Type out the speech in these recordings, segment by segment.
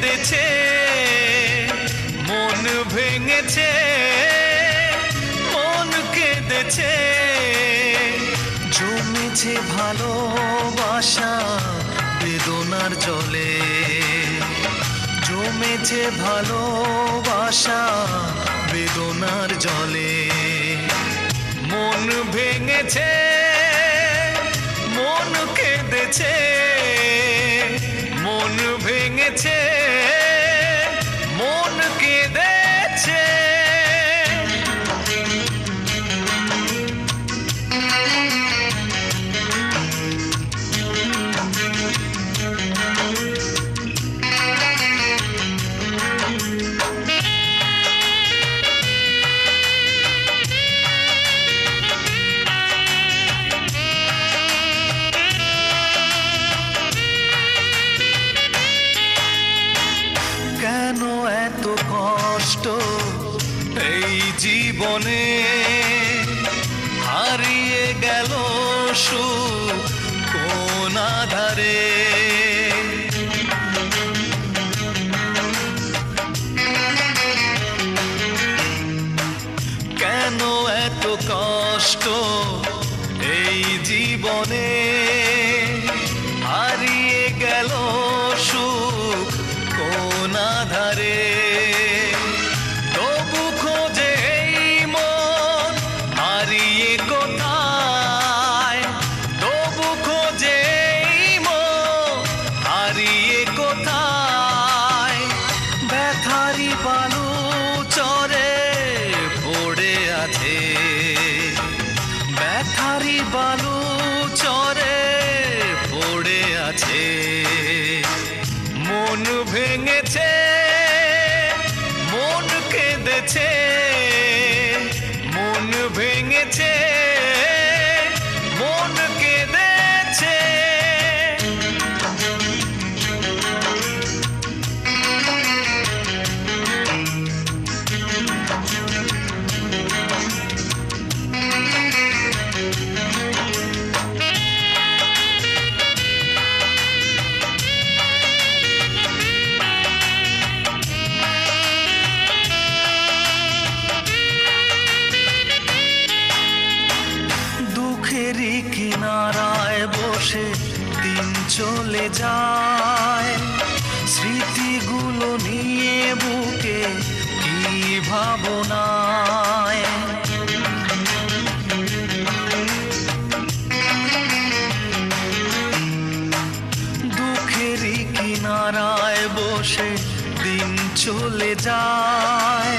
কেঁদেছে, মন ভেঙেছে, মন কেঁদেছে। জমেছে ভালোবাসা বেদনার জলে, জমেছে ভালোবাসা বেদনার জলে। মন ভেঙেছে, মন কেঁদেছে, মন ভেঙেছে, মন কেঁদেছে। কেন এত কষ্ট এই জীবনে, হারিয়ে গেল সুখ কোন আধারে। কেন এত কষ্ট এই জীবনে, হারিয়ে গেল সুখ কোন আধারে। তবু খোঁজে এই মন হারিয়ে কোথায়, তবু খোঁজে এই মন হারিয়ে কোথায়। ব্যথারি বালু চরে পড়ে আছে, ব্যথারি বালু চরে পড়ে আছে। মন ভেঙেছে, মন কেঁদেছে, মন ভেঙেছে, মন কেঁদেছে। দুঃখেরই কিনারায় বসে দিন চলে যায়, স্মৃতিগুলো নিয়ে বুকে কি ভাবনায়। দুঃখেরই কিনারায় বসে দিন চলে যায়,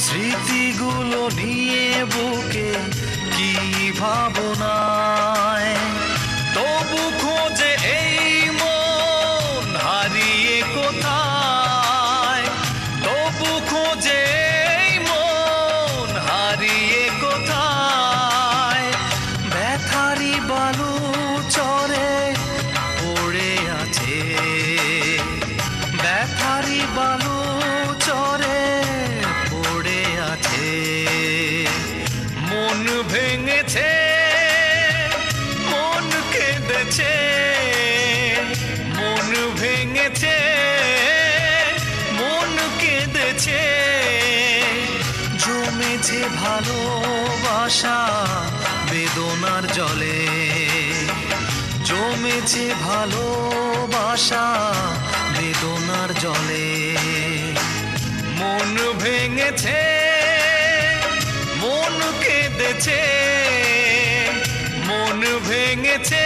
স্মৃতিগুলো নিয়ে বুকে কি ভাবনায়। তবু খোঁজে এই মন হারিয়ে কোথায়, তবু খোঁজে এই মন হারিয়ে কোথায়। ব্যথারি বালু চরে পড়ে আছে, ব্যথারি বালু চরে পড়ে আছে। মন ভেঙেছে, মন কেঁদেছে, মন ভেঙেছে, মন কেঁদেছে। জমেছে ভালোবাসা বেদনার জলে, জমেছে ভালোবাসা বেদনার জলে। মন ভেঙেছে, মন কেঁদেছে, মন ভেঙেছে,